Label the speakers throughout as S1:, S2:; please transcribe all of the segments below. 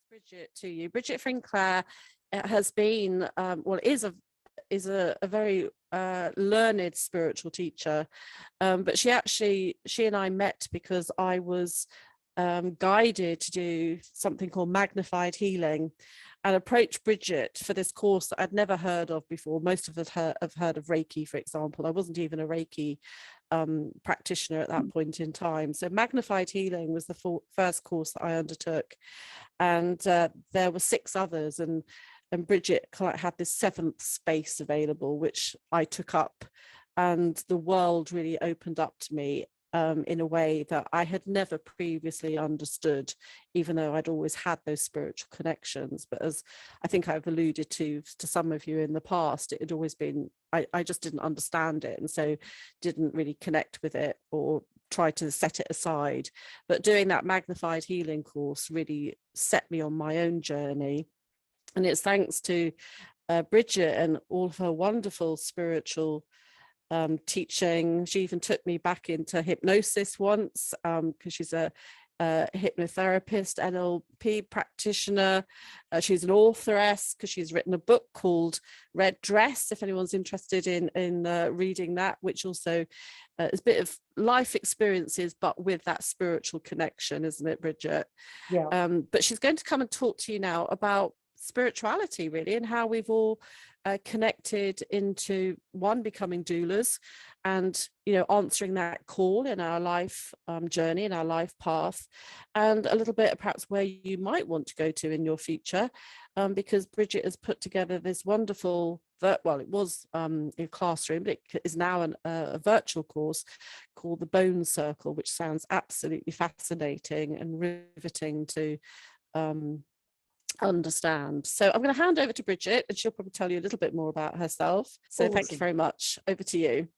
S1: Bridget to you. Bridget Finclair has been, well, is a very learned spiritual teacher, but she and I met because I was guided to do something called magnified healing, and approached Bridget for this course that I'd never heard of before. Most of us have heard of Reiki, for example. I wasn't even a Reiki practitioner at that point in time. So magnified healing was the first course that I undertook, and there were 6 others, and Bridget had this 7th space available, which I took up, and the world really opened up to me in a way that I had never previously understood, even though I'd always had those spiritual connections. But as I think I've alluded to some of you in the past, it had always been, I just didn't understand it, and so didn't really connect with it or try to set it aside. But doing that magnified healing course really set me on my own journey. And it's thanks to Bridget and all of her wonderful spiritual teaching. She even took me back into hypnosis once, because she's a hypnotherapist, NLP practitioner. She's an authoress because she's written a book called Red Dress, if anyone's interested in reading that, which also is a bit of life experiences, but with that spiritual connection, isn't it, Bridget?
S2: Yeah.
S1: But she's going to come and talk to you now about spirituality, really, and how we've all connected into becoming doulas, and answering that call in our life journey, in our life path, and a little bit perhaps where you might want to go to in your future, because Bridget has put together this wonderful it was in a classroom, but it is now a virtual course called the Bone Circle, which sounds absolutely fascinating and riveting to understand. So I'm going to hand over to Bridget, and she'll probably tell you a little bit more about herself. So awesome. Thank you very much. Over to you.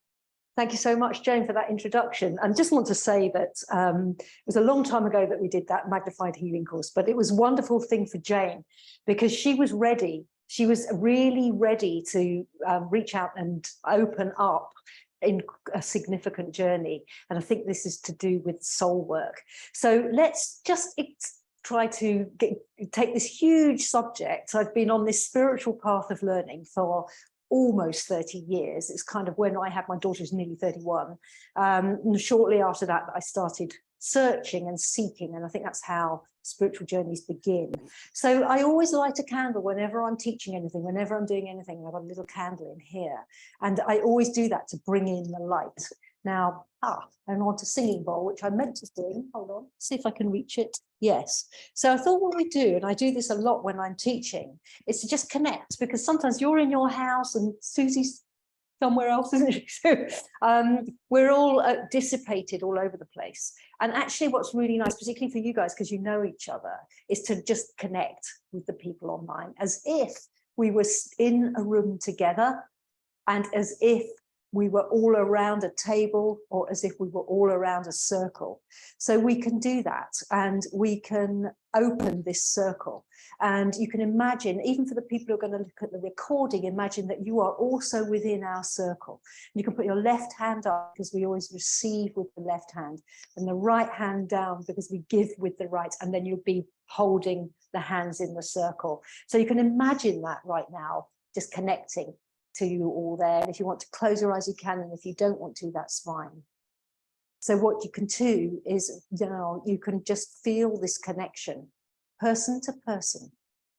S2: Thank you so much, Jane, for that introduction. And just want to say that it was a long time ago that we did that magnified healing course, but it was a wonderful thing for Jane because she was ready. She was really ready to reach out and open up in a significant journey. And I think this is to do with soul work. So let's just try to take this huge subject. I've been on this spiritual path of learning for almost 30 years. It's kind of when I had my daughter, who's nearly 31. And shortly after that, I started searching and seeking. And I think that's how spiritual journeys begin. So I always light a candle whenever I'm teaching anything, whenever I'm doing anything. I've got a little candle in here. And I always do that to bring in the light. Now, I'm on to singing bowl, which I meant to sing. Hold on, see if I can reach it. Yes. So I thought what we do, and I do this a lot when I'm teaching, is to just connect, because sometimes you're in your house and Susie's somewhere else, isn't she? So we're all dissipated all over the place. And actually what's really nice, particularly for you guys, because you know each other, is to just connect with the people online as if we were in a room together, and as if we were all around a table, or as if we were all around a circle. So we can do that, and we can open this circle. And you can imagine, even for the people who are going to look at the recording, imagine that you are also within our circle. You can put your left hand up, because we always receive with the left hand, and the right hand down, because we give with the right, and then you'll be holding the hands in the circle. So you can imagine that right now, just connecting to you all there. And if you want to close your eyes, you can, and if you don't want to, that's fine. So what you can do is, you can just feel this connection, person to person,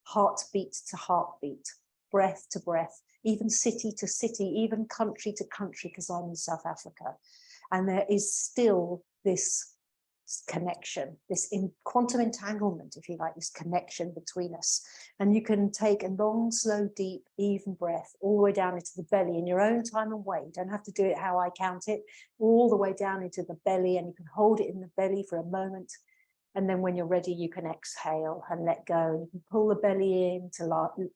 S2: heartbeat to heartbeat, breath to breath, even city to city, even country to country, because I'm in South Africa. And there is still this connection, this quantum entanglement, if you like, this connection between us. And you can take a long, slow, deep, even breath all the way down into the belly in your own time and way. You don't have to do it how I count it, all the way down into the belly, and you can hold it in the belly for a moment. And then when you're ready, you can exhale and let go. And you can pull the belly in to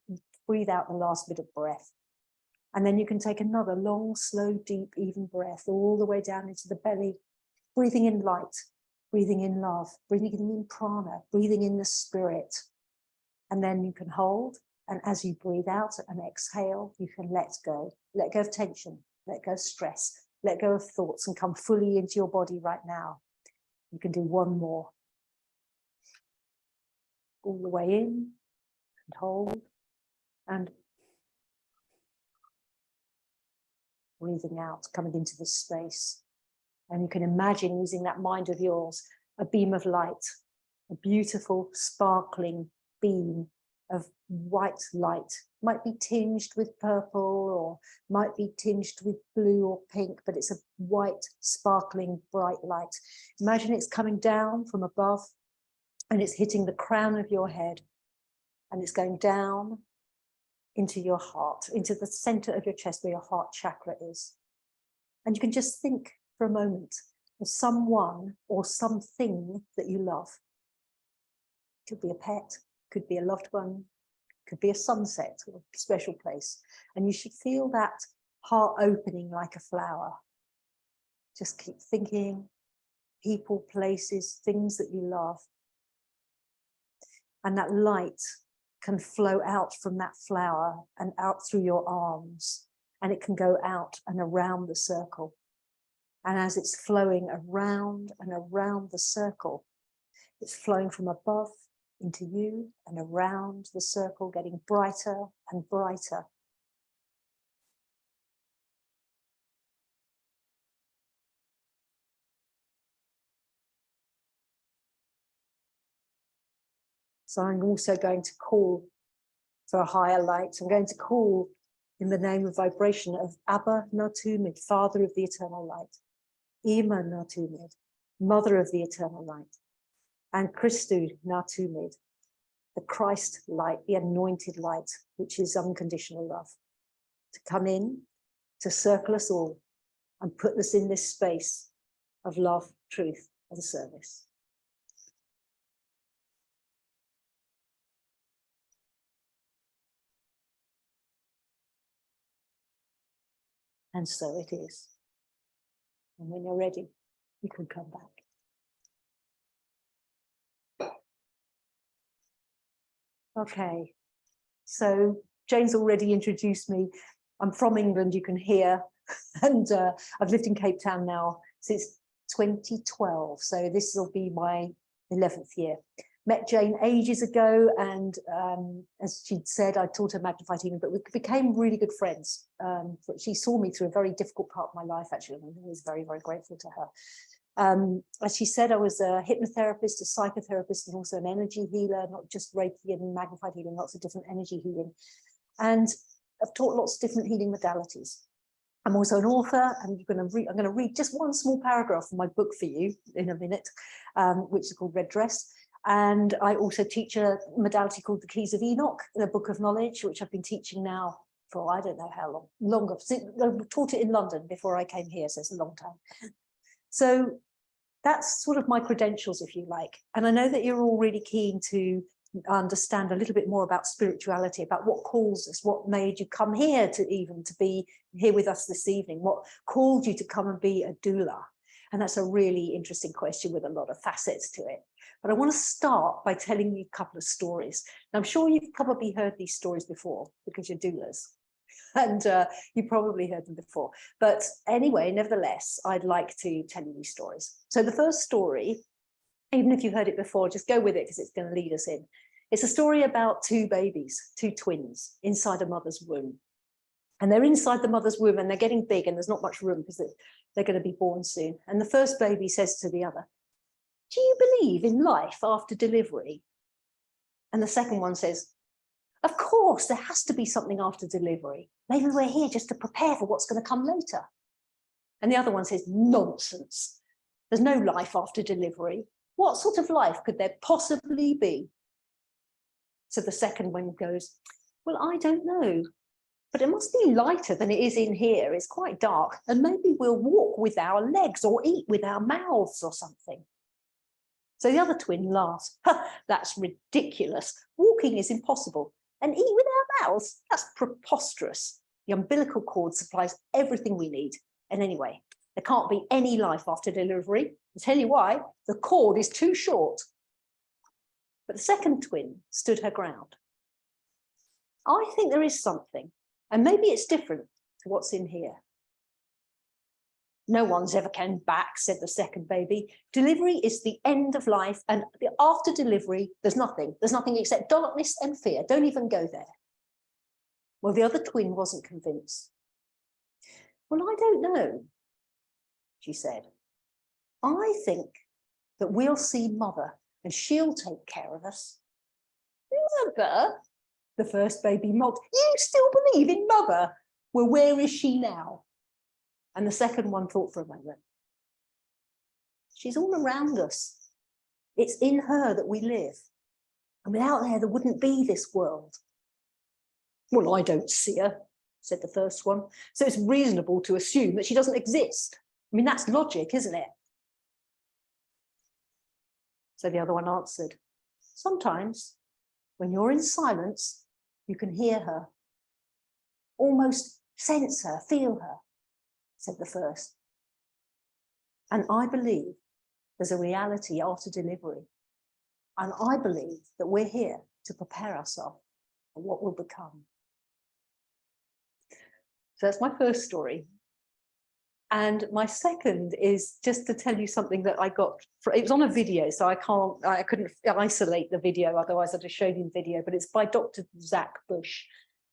S2: breathe out the last bit of breath. And then you can take another long, slow, deep, even breath all the way down into the belly, breathing in light, breathing in love, breathing in prana, breathing in the spirit. And then you can hold, and as you breathe out and exhale, you can let go of tension, let go of stress, Let go of thoughts and come fully into your body right now. You can do one more. All the way in and hold and breathing out, coming into this space. And you can imagine using that mind of yours, a beam of light, a beautiful sparkling beam of white light. Might be tinged with purple or might be tinged with blue or pink, but it's a white, sparkling, bright light. Imagine it's coming down from above and it's hitting the crown of your head and it's going down into your heart, into the center of your chest where your heart chakra is. And you can just think for a moment of someone or something that you love. Could be a pet, could be a loved one, could be a sunset or a special place. And you should feel that heart opening like a flower. Just keep thinking, people, places, things that you love. And that light can flow out from that flower and out through your arms. And it can go out and around the circle. And as it's flowing around and around the circle, it's flowing from above into you and around the circle, getting brighter and brighter. So I'm also going to call for a higher light. I'm going to call in the name of vibration of Abba Natumid, Father of the Eternal Light, Ima Natumid, Mother of the Eternal Light, and Christu Natumid, the Christ light, the anointed light, which is unconditional love, to come in, to circle us all and put us in this space of love, truth, and service. And so it is. And when you're ready, you can come back. Okay, so Jane's already introduced me. I'm from England, you can hear, and I've lived in Cape Town now since 2012, so this will be my 11th year. Met Jane ages ago, and as she'd said, I taught her magnified healing, but we became really good friends. She saw me through a very difficult part of my life, actually, and I was very, very grateful to her. As she said, I was a hypnotherapist, a psychotherapist, and also an energy healer, not just Reiki and magnified healing, lots of different energy healing. And I've taught lots of different healing modalities. I'm also an author, and I'm going to read just one small paragraph from my book for you in a minute, which is called Red Dress. And I also teach a modality called the Keys of Enoch, the Book of Knowledge, which I've been teaching now for I don't know how long, longer. I taught it in London before I came here, so it's a long time. So that's sort of my credentials, if you like. And I know that you're all really keen to understand a little bit more about spirituality, about what calls us, what made you come here to be here with us this evening, what called you to come and be a doula. And that's a really interesting question with a lot of facets to it. But I want to start by telling you a couple of stories. Now, I'm sure you've probably heard these stories before because you're doulas. And you probably heard them before. But anyway, nevertheless, I'd like to tell you these stories. So the first story, even if you've heard it before, just go with it because it's going to lead us in. It's a story about two babies, two twins, inside a mother's womb. And they're inside the mother's womb and they're getting big and there's not much room because they're going to be born soon. And the first baby says to the other, "Do you believe in life after delivery?" And the second one says, "Of course, there has to be something after delivery. Maybe we're here just to prepare for what's going to come later." And the other one says, "Nonsense. There's no life after delivery. What sort of life could there possibly be?" So the second one goes, "Well, I don't know, but it must be lighter than it is in here. It's quite dark. And maybe we'll walk with our legs or eat with our mouths or something." So the other twin laughs. "That's ridiculous. Walking is impossible. And eat with our mouths? That's preposterous. The umbilical cord supplies everything we need. And anyway, there can't be any life after delivery. I'll tell you why. The cord is too short." But the second twin stood her ground. "I think there is something, and maybe it's different to what's in here." No one's ever came back, said the second baby. Delivery is the end of life, and after delivery, there's nothing. There's nothing except darkness and fear. Don't even go there. Well, the other twin wasn't convinced. Well, I don't know, she said. I think that we'll see Mother and she'll take care of us. Mother? The first baby mocked. You still believe in Mother? Well, where is she now? And the second one thought for a moment. She's all around us. It's in her that we live. And without her, there wouldn't be this world. Well, I don't see her, said the first one. So it's reasonable to assume that she doesn't exist. I mean, that's logic, isn't it? So the other one answered, sometimes when you're in silence, you can hear her, almost sense her, feel her, said the first. And I believe there's a reality after delivery. And I believe that we're here to prepare ourselves for what will become. So that's my first story. And my second is just to tell you something that I got. It was on a video, so I couldn't isolate the video, otherwise I'd have shown you the video, but it's by Dr. Zach Bush,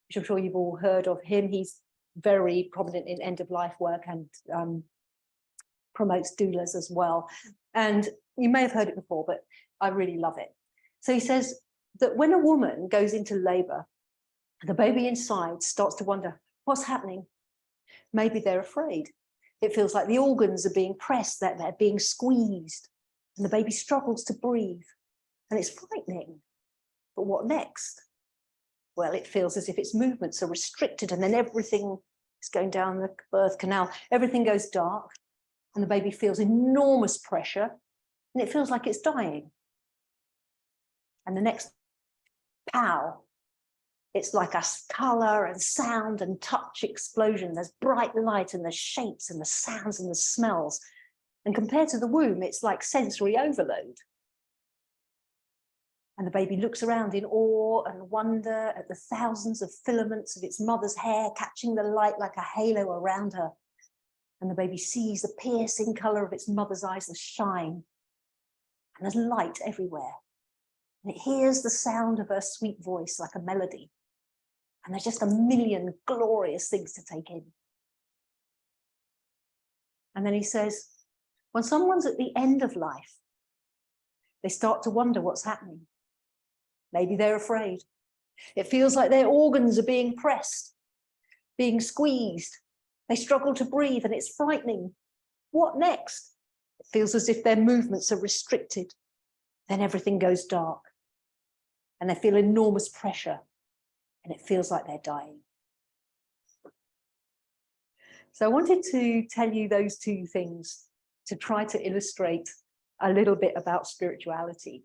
S2: which I'm sure you've all heard of him. He's very prominent in end-of-life work and promotes doulas as well. And you may have heard it before, but I really love it. So he says that when a woman goes into labor, the baby inside starts to wonder, what's happening? Maybe they're afraid. It feels like the organs are being pressed, that they're being squeezed, and the baby struggles to breathe. And it's frightening. But what next? Well, it feels as if its movements are restricted, and then everything is going down the birth canal. Everything goes dark, and the baby feels enormous pressure, and it feels like it's dying. And the next, pow, it's like a colour and sound and touch explosion. There's bright light and the shapes and the sounds and the smells. And compared to the womb, it's like sensory overload. And the baby looks around in awe and wonder at the thousands of filaments of its mother's hair catching the light like a halo around her. And the baby sees the piercing colour of its mother's eyes, the shine. And there's light everywhere. And it hears the sound of her sweet voice like a melody. And there's just a million glorious things to take in. And then he says, when someone's at the end of life, they start to wonder what's happening. Maybe they're afraid. It feels like their organs are being pressed, being squeezed. They struggle to breathe and it's frightening. What next? It feels as if their movements are restricted. Then everything goes dark and they feel enormous pressure. And it feels like they're dying. So I wanted to tell you those two things to try to illustrate a little bit about spirituality.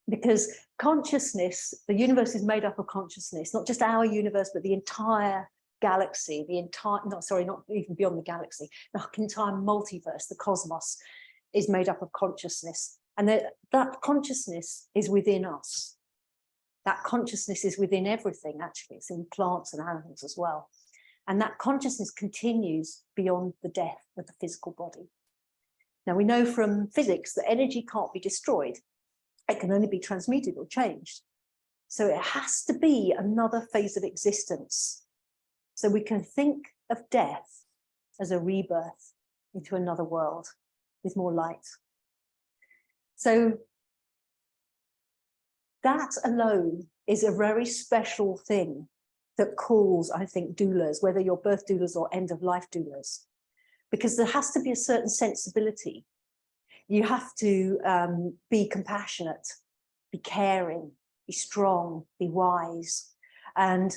S2: Because consciousness, the universe is made up of consciousness, not just our universe, but the entire galaxy, not even beyond the galaxy, the entire multiverse, the cosmos, is made up of consciousness. And that consciousness is within us. That consciousness is within everything, actually. It's in plants and animals as well. And that consciousness continues beyond the death of the physical body. Now, we know from physics that energy can't be destroyed. It can only be transmuted or changed. So it has to be another phase of existence. So we can think of death as a rebirth into another world with more light. So that alone is a very special thing that calls, I think, doulas, whether you're birth doulas or end-of-life doulas, because there has to be a certain sensibility. You have to be compassionate, be caring, be strong, be wise. And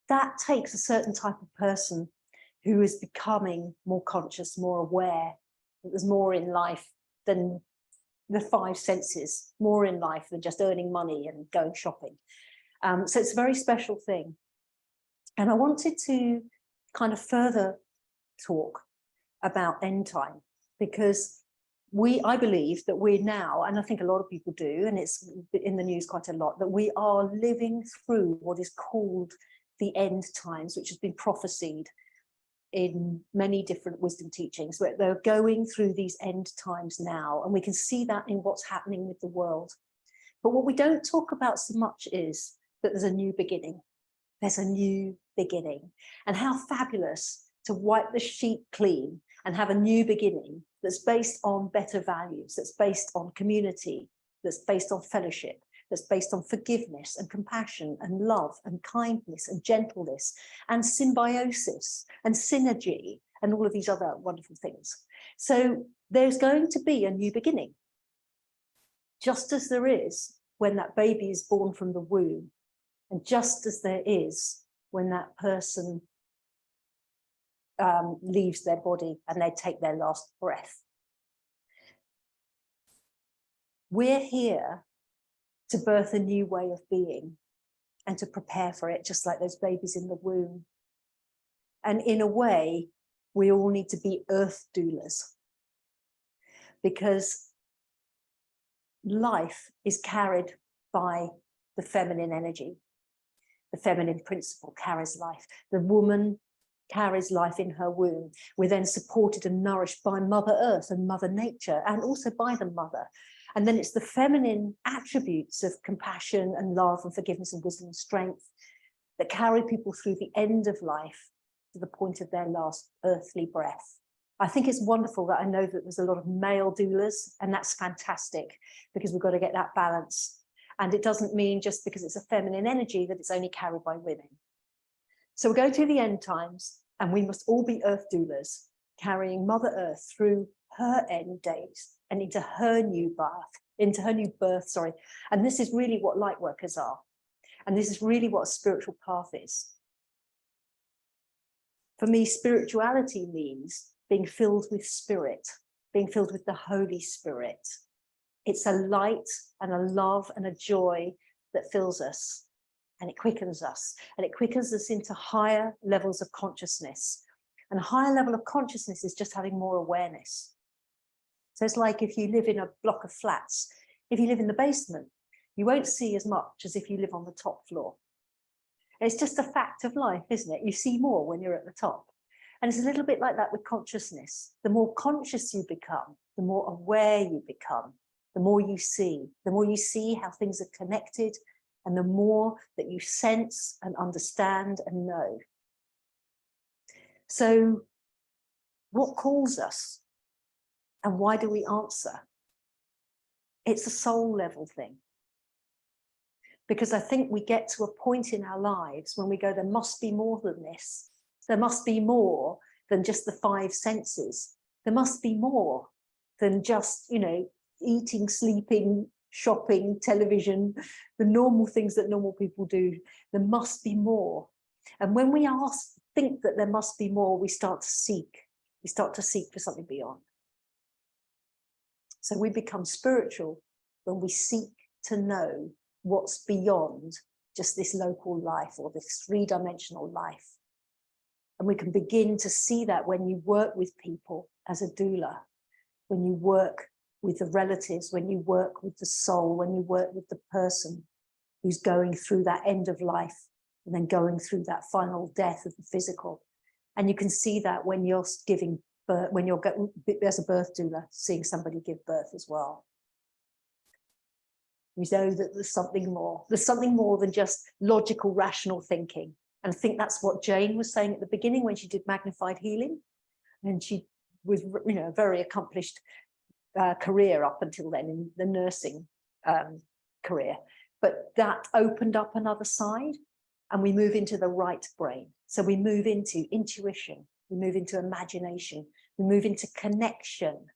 S2: that takes a certain type of person who is becoming more conscious, more aware that there's more in life than the five senses, more in life than just earning money and going shopping. So it's a very special thing. And I wanted to kind of further talk about end time, because I believe that we're now, and I think a lot of people do, and it's in the news quite a lot, that we are living through what is called the end times, which has been prophesied in many different wisdom teachings, where they're going through these end times now, and we can see that in what's happening with the world. But what we don't talk about so much is that there's a new beginning. There's a new beginning, and how fabulous to wipe the sheet clean and have a new beginning that's based on better values, that's based on community, that's based on fellowship, that's based on forgiveness and compassion and love and kindness and gentleness and symbiosis and synergy and all of these other wonderful things. So there's going to be a new beginning, just as there is when that baby is born from the womb, and just as there is when that person leaves their body and they take their last breath. We're here to birth a new way of being and to prepare for it, just like those babies in the womb. And in a way, we all need to be earth doulas, because life is carried by the feminine energy. The feminine principle carries life. The woman carries life in her womb. We're then supported and nourished by Mother Earth and Mother Nature, and also by the mother. And then it's the feminine attributes of compassion and love and forgiveness and wisdom and strength that carry people through the end of life to the point of their last earthly breath. I think it's wonderful that I know that there's a lot of male doulas, and that's fantastic, because we've got to get that balance. And it doesn't mean just because it's a feminine energy that it's only carried by women. So we're going to the end times, and we must all be earth doulas, carrying Mother Earth through her end days and into her new birth, sorry. And this is really what light workers are. And this is really what a spiritual path is. For me, spirituality means being filled with spirit, being filled with the Holy Spirit. It's a light and a love and a joy that fills us, and it quickens us, and it quickens us into higher levels of consciousness. And a higher level of consciousness is just having more awareness. So it's like if you live in a block of flats, if you live in the basement, you won't see as much as if you live on the top floor. It's just a fact of life, isn't it? You see more when you're at the top. And it's a little bit like that with consciousness. The more conscious you become, the more aware you become, the more you see how things are connected, and the more that you sense and understand and know. So what calls us, and why do we answer? It's a soul level thing. Because I think we get to a point in our lives when we go, there must be more than this. There must be more than just the five senses. There must be more than just, eating, sleeping, shopping, television, the normal things that normal people do. There must be more. And when we think that there must be more, we start to seek. We start to seek for something beyond. So we become spiritual when we seek to know what's beyond just this local life or this three-dimensional life. And we can begin to see that when you work with people as a doula, when you work with the relatives, when you work with the soul, when you work with the person who's going through that end of life and then going through that final death of the physical. And you can see that when you're giving birth, when you're as a birth doula, seeing somebody give birth as well. We know that there's something more. There's something more than just logical, rational thinking. And I think that's what Jane was saying at the beginning when she did magnified healing. And she was, a very accomplished career up until then in the nursing career. But that opened up another side, and we move into the right brain. So we move into intuition, we move into imagination, we move into connection,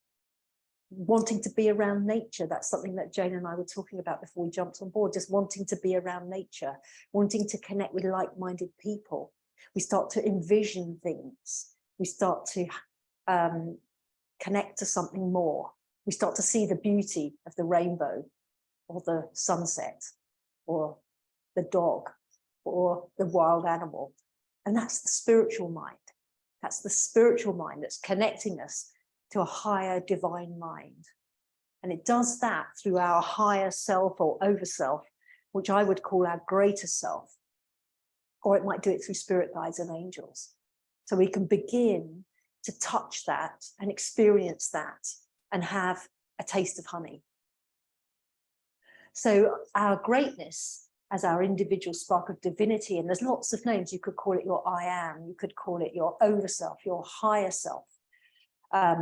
S2: wanting to be around nature. That's something that Jane and I were talking about before we jumped on board, just wanting to be around nature, wanting to connect with like-minded people. We start to envision things. We start to connect to something more. We start to see the beauty of the rainbow or the sunset or the dog or the wild animal. And that's the spiritual mind. That's the spiritual mind that's connecting us to a higher divine mind. And it does that through our higher self or over self, which I would call our greater self. Or it might do it through spirit guides and angels. So we can begin to touch that and experience that and have a taste of honey. So our greatness as our individual spark of divinity, and there's lots of names, you could call it your I am, you could call it your overself, your higher self. I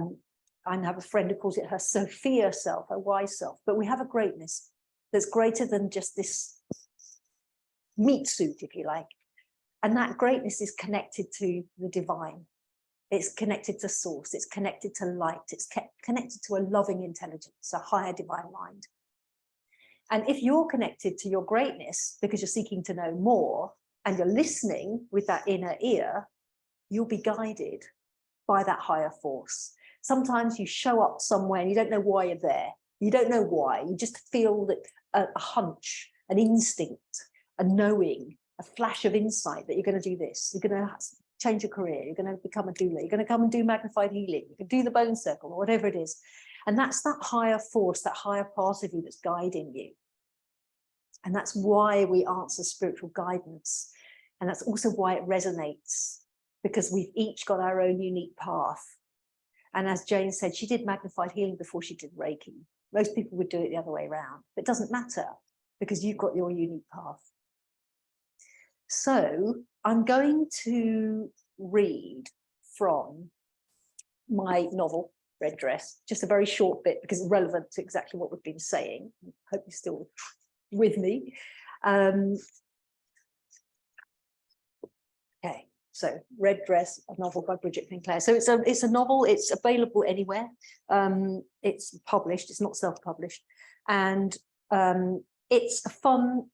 S2: have a friend who calls it her Sophia self, her wise self, but we have a greatness that's greater than just this meat suit, if you like. And that greatness is connected to the divine. It's connected to source, it's connected to light, it's connected to a loving intelligence, a higher divine mind. And if you're connected to your greatness because you're seeking to know more and you're listening with that inner ear, you'll be guided by that higher force. Sometimes you show up somewhere and you don't know why you're there. You don't know why. You just feel that a hunch, an instinct, a knowing, a flash of insight that you're going to do this. You're going to change your career. You're going to become a doula. You're going to come and do magnified healing. You can do the bone circle or whatever it is. And that's that higher force, that higher part of you that's guiding you. And that's why we answer spiritual guidance. And that's also why it resonates, because we've each got our own unique path. And as Jane said, she did magnified healing before she did Reiki. Most people would do it the other way around. But it doesn't matter because you've got your unique path. So I'm going to read from my novel, Red Dress, just a very short bit because it's relevant to exactly what we've been saying. I hope you're still with me. Okay, so Red Dress, a novel by Bridget Sinclair. So it's a novel, it's available anywhere. It's published, it's not self-published. And it's a fun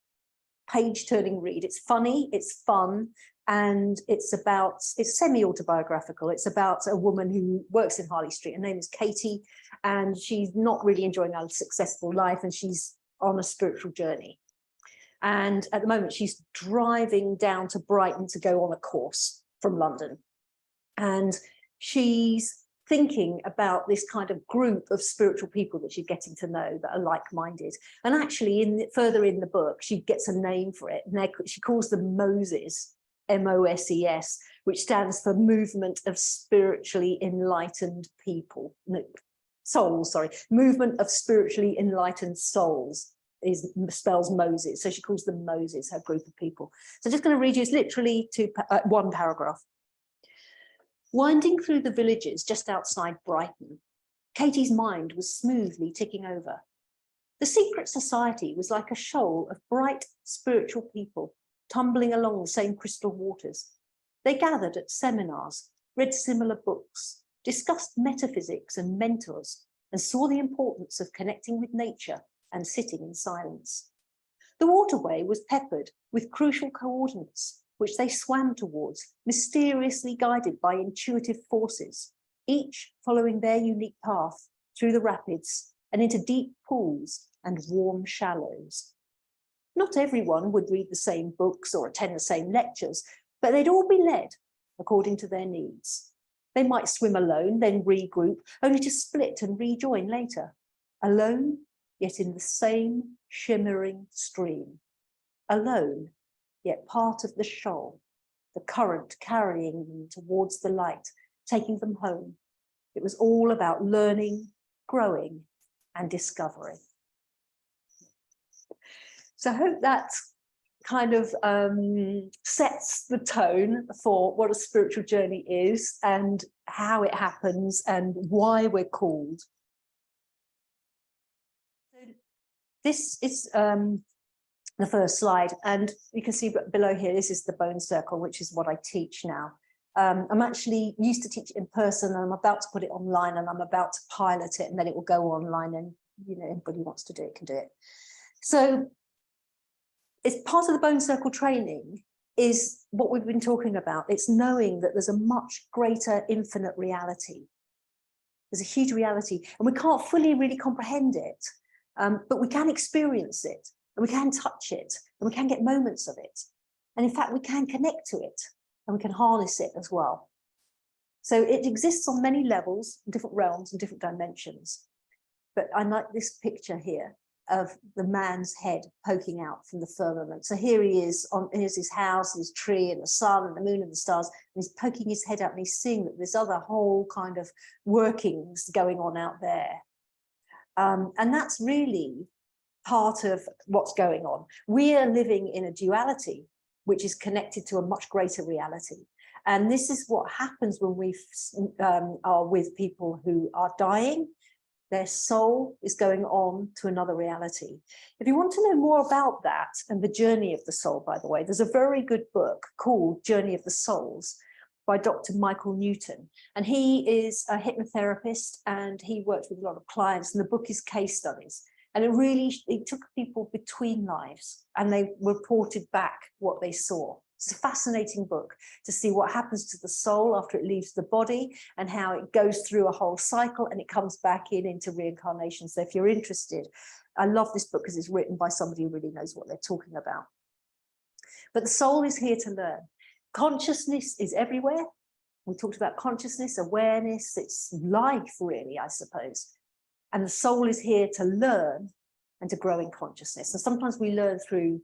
S2: page-turning read. It's funny, it's fun, and it's semi-autobiographical. It's about a woman who works in Harley Street. Her name is Katie, and she's not really enjoying her successful life, and she's on a spiritual journey. And at the moment, she's driving down to Brighton to go on a course from London. And she's thinking about this kind of group of spiritual people that she's getting to know that are like-minded. And actually, further in the book, she gets a name for it. And she calls them Moses, M-O-S-E-S, which stands for Movement of Spiritually Enlightened People. No, souls, sorry. Movement of Spiritually Enlightened Souls spells Moses. So she calls them Moses, her group of people. So I'm just going to read you, it's literally one paragraph. Winding through the villages just outside Brighton, Katie's mind was smoothly ticking over. The secret society was like a shoal of bright spiritual people tumbling along the same crystal waters. They gathered at seminars, read similar books, discussed metaphysics and mentors, and saw the importance of connecting with nature and sitting in silence. The waterway was peppered with crucial coordinates, which they swam towards, mysteriously guided by intuitive forces, each following their unique path through the rapids and into deep pools and warm shallows. Not everyone would read the same books or attend the same lectures, but they'd all be led according to their needs. They might swim alone, then regroup, only to split and rejoin later, alone, yet in the same shimmering stream. Alone, yet part of the shoal, the current carrying them towards the light, taking them home. It was all about learning, growing, and discovering. So I hope that kind of sets the tone for what a spiritual journey is and how it happens and why we're called. So this is the first slide, and you can see below here, this is the bone circle, which is what I teach now. I'm actually used to teach in person, and I'm about to put it online, and I'm about to pilot it, and then it will go online, and anybody who wants to do it can do it. So it's part of the bone circle training is what we've been talking about. It's knowing that there's a much greater infinite reality. There's a huge reality, and we can't fully really comprehend it, but we can experience it. And we can touch it, and we can get moments of it. And in fact, we can connect to it, and we can harness it as well. So it exists on many levels, different realms and different dimensions. But I like this picture here. of the man's head poking out from the firmament. So here he is, here's his house, and his tree, and the sun, and the moon, and the stars, and he's poking his head out, and he's seeing that there's other whole kind of workings going on out there. And that's really part of what's going on. We are living in a duality, which is connected to a much greater reality. And this is what happens when we are with people who are dying. Their soul is going on to another reality. If you want to know more about that and the journey of the soul, by the way, there's a very good book called Journey of the Souls by Dr. Michael Newton. And he is a hypnotherapist, and he works with a lot of clients, and the book is case studies. And it took people between lives, and they reported back what they saw. It's a fascinating book to see what happens to the soul after it leaves the body, and how it goes through a whole cycle and it comes back into reincarnation. So if you're interested, I love this book because it's written by somebody who really knows what they're talking about. But the soul is here to learn. Consciousness is everywhere. We talked about consciousness, awareness, it's life really, I suppose. And the soul is here to learn and to grow in consciousness. And sometimes we learn through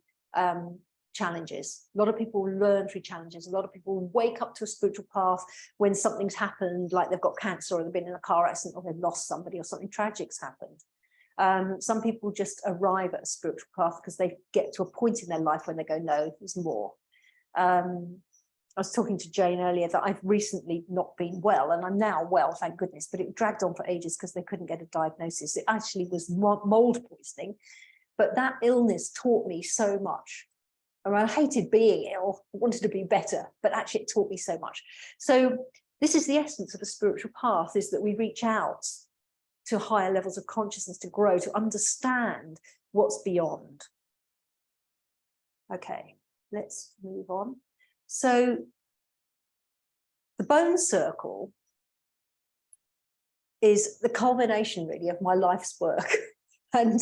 S2: challenges. A lot of people learn through challenges. A lot of people wake up to a spiritual path when something's happened, like they've got cancer, or they've been in a car accident, or they've lost somebody, or something tragic's happened. Some people just arrive at a spiritual path because they get to a point in their life when they go, no, there's more. I was talking to Jane earlier that I've recently not been well, and I'm now well, thank goodness, but it dragged on for ages because they couldn't get a diagnosis. It actually was mold poisoning, but that illness taught me so much. I mean, I hated being ill, I wanted to be better, but actually it taught me so much. So this is the essence of a spiritual path, is that we reach out to higher levels of consciousness to grow, to understand what's beyond. Okay, let's move on. So the bone circle is the culmination really of my life's work. And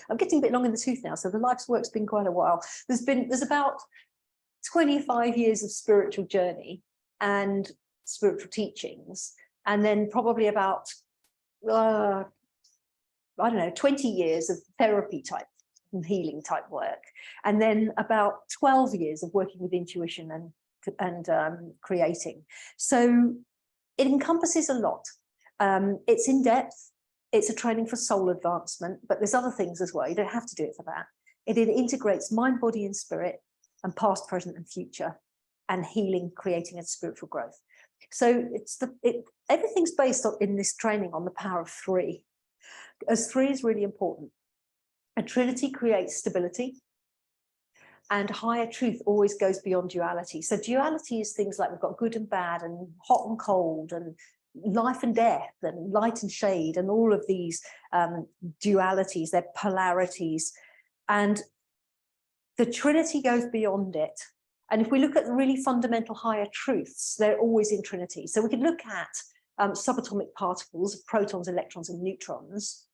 S2: I'm getting a bit long in the tooth now, so the life's work's been quite a while. There's about 25 years of spiritual journey and spiritual teachings, and then probably about, I don't know, 20 years of therapy type and healing type work, and then about 12 years of working with intuition and creating. So it encompasses a lot. It's in depth. It's a training for soul advancement, but there's other things as well. You don't have to do it for that. It integrates mind, body, and spirit, and past, present, and future, and healing, creating, and spiritual growth. So everything's based on, in this training, on the power of three, as three is really important. A trinity creates stability, and higher truth always goes beyond duality. So duality is things like we've got good and bad, and hot and cold, and life and death, and light and shade, and all of these dualities, they're polarities. And the Trinity goes beyond it. And if we look at the really fundamental higher truths, they're always in Trinity. So we can look at subatomic particles, protons, electrons, and neutrons.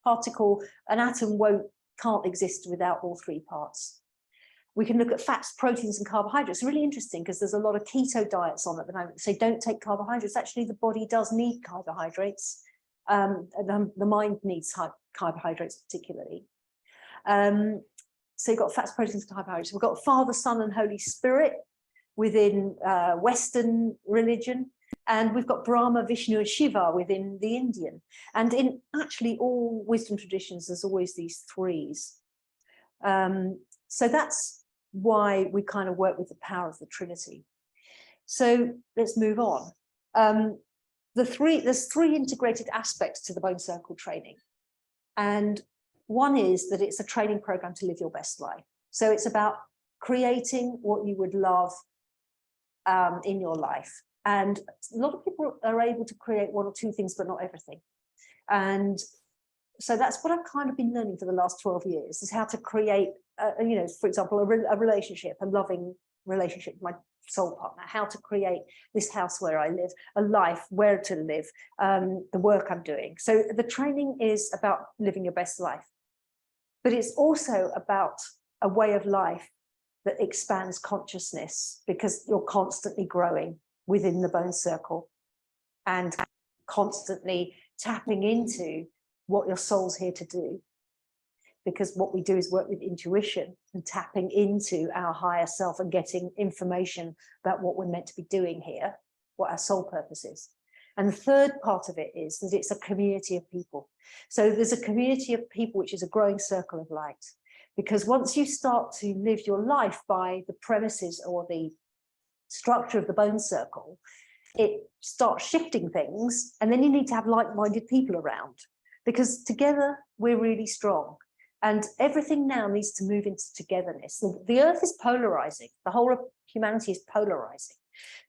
S2: An atom can't exist without all three parts. We can look at fats, proteins, and carbohydrates. It's really interesting because there's a lot of keto diets on at the moment. So don't take carbohydrates. Actually, the body does need carbohydrates. The mind needs carbohydrates particularly. So you've got fats, proteins, and carbohydrates. We've got Father, Son, and Holy Spirit within Western religion. And we've got Brahma, Vishnu, and Shiva within the Indian. And in actually all wisdom traditions, there's always these threes. So that's why we kind of work with the power of the Trinity. So let's move on. There's three integrated aspects to the Bone Circle training. And one is that it's a training program to live your best life. So it's about creating what you would love in your life. And a lot of people are able to create one or two things, but not everything. And so that's what I've kind of been learning for the last 12 years, is how to create, for example, a relationship, a loving relationship with my soul partner, how to create this house where I live, a life, where to live, the work I'm doing. So the training is about living your best life, but it's also about a way of life that expands consciousness, because you're constantly growing within the Bone Circle and constantly tapping into what your soul's here to do. because what we do is work with intuition and tapping into our higher self and getting information about what we're meant to be doing here, what our soul purpose is. And the third part of it is that it's a community of people. So there's a community of people, which is a growing circle of light. Because once you start to live your life by the premises or the structure of the bone circle, it starts shifting things, and then you need to have like-minded people around, because together we're really strong. And everything now needs to move into togetherness. The earth is polarizing. The whole of humanity is polarizing.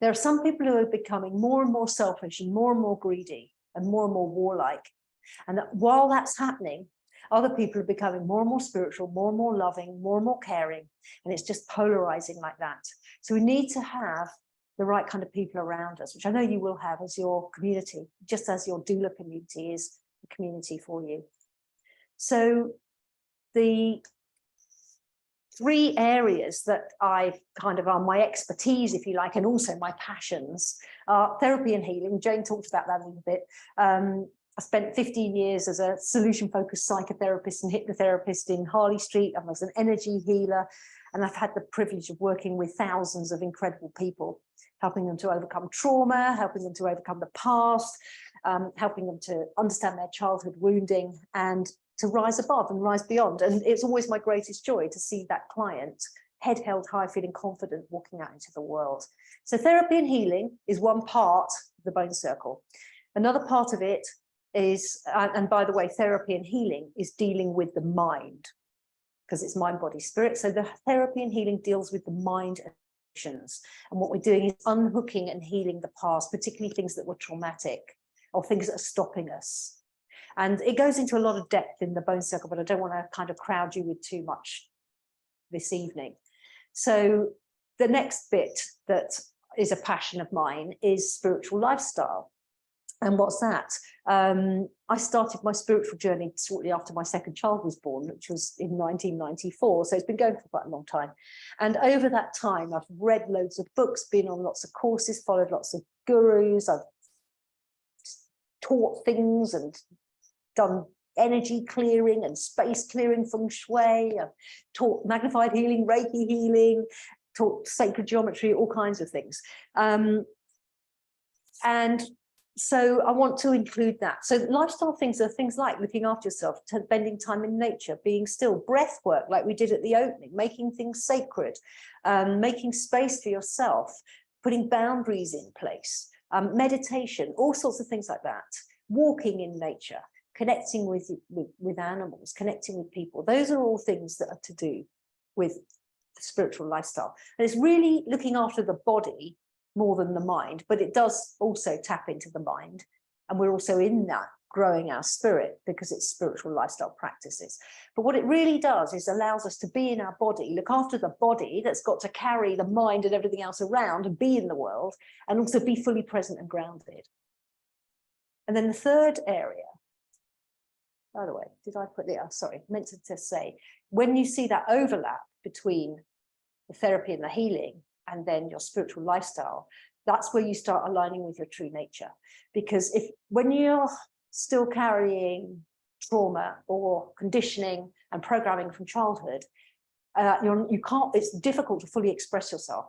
S2: There are some people who are becoming more and more selfish and more greedy and more warlike. And while that's happening, other people are becoming more and more spiritual, more and more loving, more and more caring. And it's just polarizing like that. So we need to have the right kind of people around us, which I know you will have as your community, just as your doula community is a community for you. So the three areas that I kind of are my expertise, if you like, and also my passions are therapy and healing. Jane talked about that a little bit. I spent 15 years as a solution-focused psychotherapist and hypnotherapist in Harley Street. I was an energy healer, and I've had the privilege of working with thousands of incredible people, helping them to overcome trauma, helping them to overcome the past, helping them to understand their childhood wounding and to rise above and rise beyond. And it's always my greatest joy to see that client head held high, feeling confident, walking out into the world. So therapy and healing is one part of the bone circle. Another part of it is, and by the way, therapy and healing is dealing with the mind, because it's mind, body, spirit. So the therapy and healing deals with the mind and emotions. And what we're doing is unhooking and healing the past, particularly things that were traumatic or things that are stopping us. And it goes into a lot of depth in the bone circle, but I don't want to kind of crowd you with too much this evening. So the next bit that is a passion of mine is spiritual lifestyle. And what's that? I started my spiritual journey shortly after my second child was born, which was in 1994. So it's been going for quite a long time. And over that time, I've read loads of books, been on lots of courses, followed lots of gurus. I've taught things and done energy clearing and space clearing, feng shui. I've taught magnified healing, Reiki healing, taught sacred geometry, all kinds of things. And so I want to include that. So lifestyle things are things like looking after yourself, spending time in nature, being still, breath work like we did at the opening, making things sacred, making space for yourself, putting boundaries in place, meditation, all sorts of things like that, walking in nature, connecting with animals, connecting with people. Those are all things that are to do with the spiritual lifestyle. And it's really looking after the body more than the mind, but it does also tap into the mind. And we're also in that growing our spirit because it's spiritual lifestyle practices. But what it really does is allows us to be in our body, look after the body that's got to carry the mind and everything else around and be in the world, and also be fully present and grounded. And then the third area, by the way, did I put it? Sorry, meant to say, when you see that overlap between the therapy and the healing, and then your spiritual lifestyle, that's where you start aligning with your true nature. Because when you're still carrying trauma or conditioning and programming from childhood, it's difficult to fully express yourself.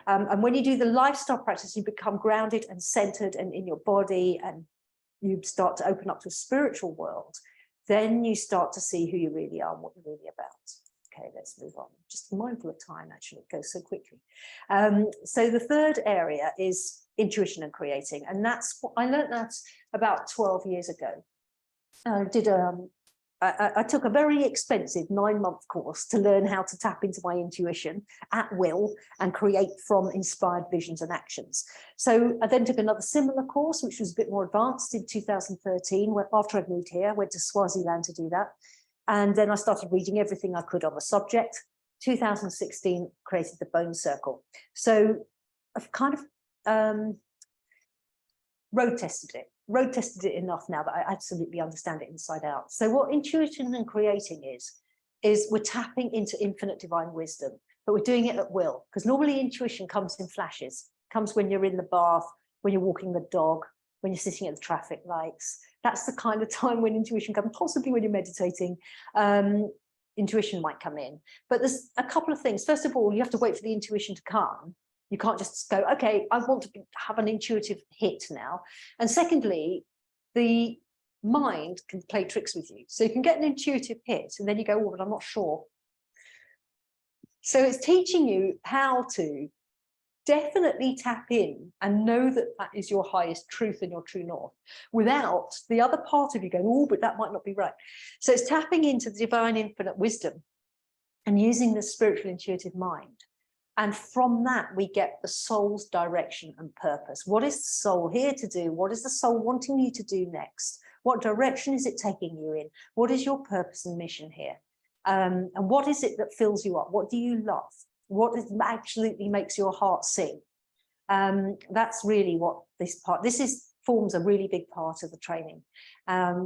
S2: And when you do the lifestyle practice, you become grounded and centered and in your body, and you start to open up to a spiritual world. Then you start to see who you really are and what you're really about. Okay, let's move on. Just mindful of time, actually, it goes so quickly. So the third area is intuition and creating. And that's what I learned that about 12 years ago. I took a very expensive 9-month course to learn how to tap into my intuition at will and create from inspired visions and actions. So I then took another similar course, which was a bit more advanced in 2013, where after I moved here, I went to Swaziland to do that. And then I started reading everything I could on the subject. 2016 created the bone circle. So I've kind of road tested it enough now that I absolutely understand it inside out. So what intuition and creating is we're tapping into infinite divine wisdom, but we're doing it at will. Because normally intuition comes in flashes, comes when you're in the bath, when you're walking the dog, when you're sitting at the traffic lights. That's the kind of time when intuition comes, possibly when you're meditating. Intuition might come in. But there's a couple of things. First of all, you have to wait for the intuition to come. You can't just go, okay, I want to have an intuitive hit now. And secondly, the mind can play tricks with you. So you can get an intuitive hit and then you go, oh, but I'm not sure. So it's teaching you how to definitely tap in and know that that is your highest truth and your true north, without the other part of you going, oh, but that might not be right. So it's tapping into the divine infinite wisdom and using the spiritual intuitive mind. And from that, we get the soul's direction and purpose. What is the soul here to do? What is the soul wanting you to do next? What direction is it taking you in? What is your purpose and mission here? And what is it that fills you up? What do you love? What absolutely makes your heart sing? That's really what forms a really big part of the training.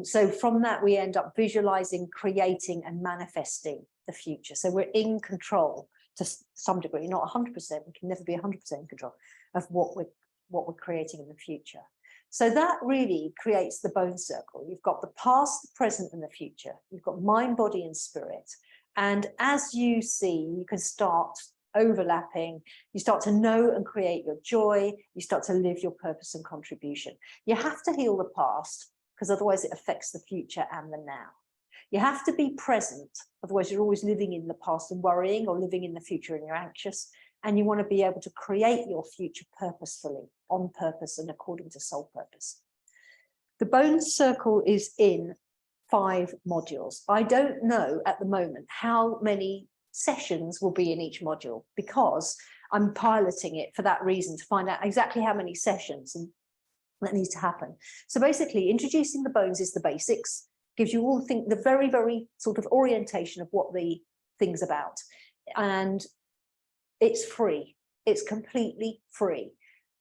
S2: So from that, we end up visualizing, creating and manifesting the future. So we're in control to some degree, not 100%. We can never be 100% in control of what we're creating in the future. So that really creates the bone circle. You've got the past, the present and the future. You've got mind, body and spirit. And as you see, you can start overlapping. You start to know and create your joy. You start to live your purpose and contribution. You have to heal the past because otherwise it affects the future and the now. You have to be present. Otherwise you're always living in the past and worrying, or living in the future and you're anxious. And you want to be able to create your future purposefully, on purpose and according to soul purpose. The bone circle is in 5 modules. I don't know at the moment how many sessions will be in each module, because I'm piloting it for that reason, to find out exactly how many sessions and that needs to happen. So basically, introducing the bones is the basics, gives you all the very, very sort of orientation of what the thing's about. And it's free. It's completely free.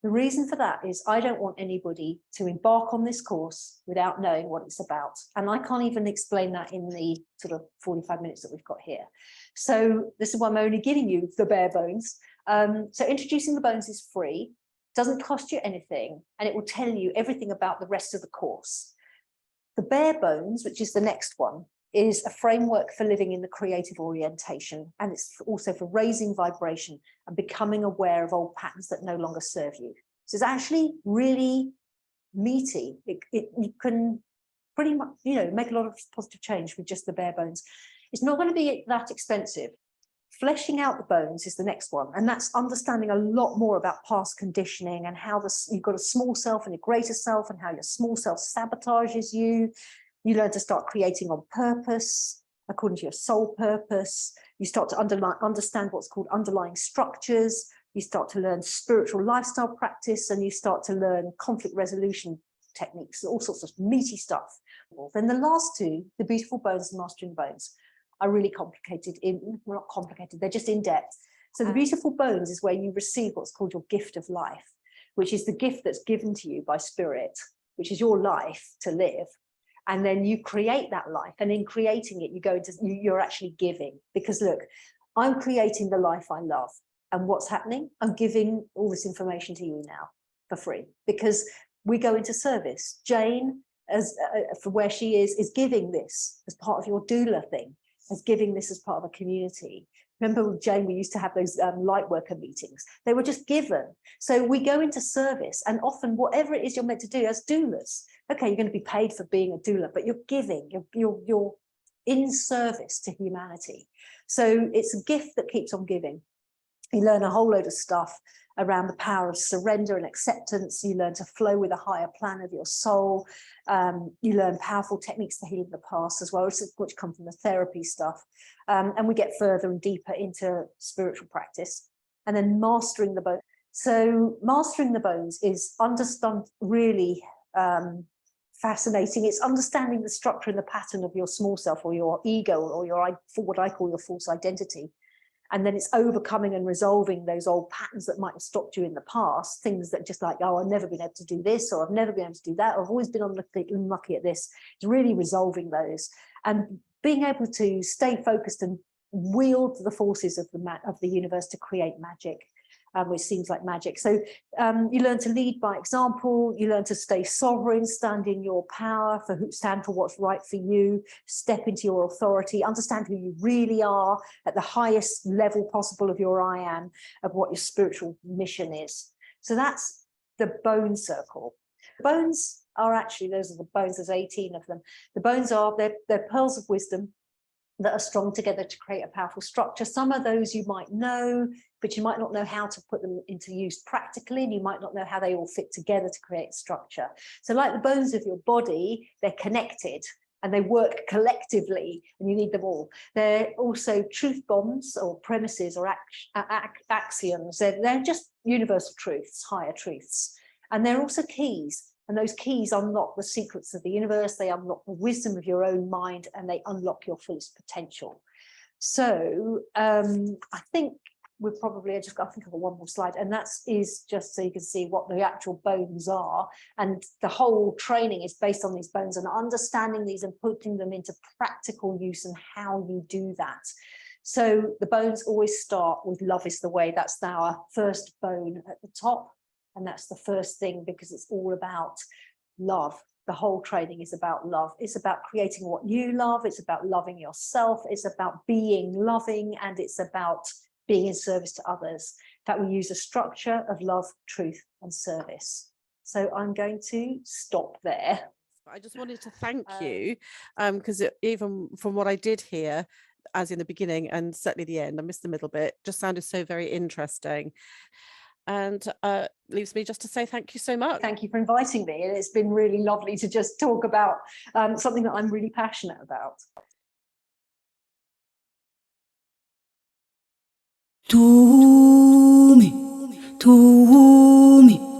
S2: The reason for that is I don't want anybody to embark on this course without knowing what it's about. And I can't even explain that in the sort of 45 minutes that we've got here. So this is why I'm only giving you the bare bones. So introducing the bones is free, doesn't cost you anything, and it will tell you everything about the rest of the course. The bare bones, which is the next one, is a framework for living in the creative orientation, and it's also for raising vibration and becoming aware of old patterns that no longer serve you. So it's actually really meaty. You can pretty much, make a lot of positive change with just the bare bones. It's not going to be that expensive. Fleshing out the bones is the next one, and that's understanding a lot more about past conditioning and how you've got a small self and a greater self, and how your small self sabotages you. You learn to start creating on purpose, according to your soul purpose. You start to understand what's called underlying structures. You start to learn spiritual lifestyle practice, and you start to learn conflict resolution techniques, all sorts of meaty stuff. Then the last 2, the beautiful bones and mastering bones, are really complicated. Well, not complicated, they're just in depth. So the beautiful bones is where you receive what's called your gift of life, which is the gift that's given to you by spirit, which is your life to live. And then you create that life, and in creating it, you're actually giving. Because look, I'm creating the life I love, and what's happening? I'm giving all this information to you now for free, because we go into service. Jane, for where she is giving this as part of your doula thing, as giving this as part of a community. Remember with Jane, we used to have those light worker meetings. They were just given. So we go into service, and often whatever it is you're meant to do as doulas, okay, you're going to be paid for being a doula, but you're giving, you're in service to humanity. So it's a gift that keeps on giving. You learn a whole load of stuff around the power of surrender and acceptance. You learn to flow with a higher plan of your soul. You learn powerful techniques for healing the past as well, which come from the therapy stuff. And we get further and deeper into spiritual practice. And then mastering the bones. So mastering the bones is really fascinating. It's understanding the structure and the pattern of your small self, or your ego, or what I call your false identity. And then it's overcoming and resolving those old patterns that might have stopped you in the past, things that just like, oh, I've never been able to do this, or I've never been able to do that, or I've always been unlucky at this. It's really resolving those and being able to stay focused and wield the forces of the universe to create magic. which seems like magic. So you learn to lead by example, you learn to stay sovereign, stand in your power, stand for what's right for you, step into your authority, understand who you really are at the highest level possible of your I am, of what your spiritual mission is. So that's the bone circle. Bones are actually, those are the bones, there's 18 of them. The bones are, they're pearls of wisdom that are strung together to create a powerful structure. Some of those you might know, but you might not know how to put them into use practically, and you might not know how they all fit together to create structure. So like the bones of your body, they're connected and they work collectively, and you need them all. They're also truth bombs or premises or axioms. They're just universal truths, higher truths. And they're also keys. And those keys unlock the secrets of the universe, they unlock the wisdom of your own mind, and they unlock your fullest potential. So I think we're probably, I think I've got one more slide, and that is just so you can see what the actual bones are. And the whole training is based on these bones and understanding these and putting them into practical use and how you do that. So the bones always start with love is the way. That's our first bone at the top. And that's the first thing, because it's all about love. The whole training is about love. It's about creating what you love. It's about loving yourself. It's about being loving, and it's about being in service to others. That we use a structure of love, truth, and service. So I'm going to stop there.
S1: I just wanted to thank you, because even from what I did hear, as in the beginning and certainly the end, I missed the middle bit, just sounded so very interesting. And leaves me just to say thank you so much.
S2: Thank you for inviting me. And it's been really lovely to just talk about something that I'm really passionate about. To me.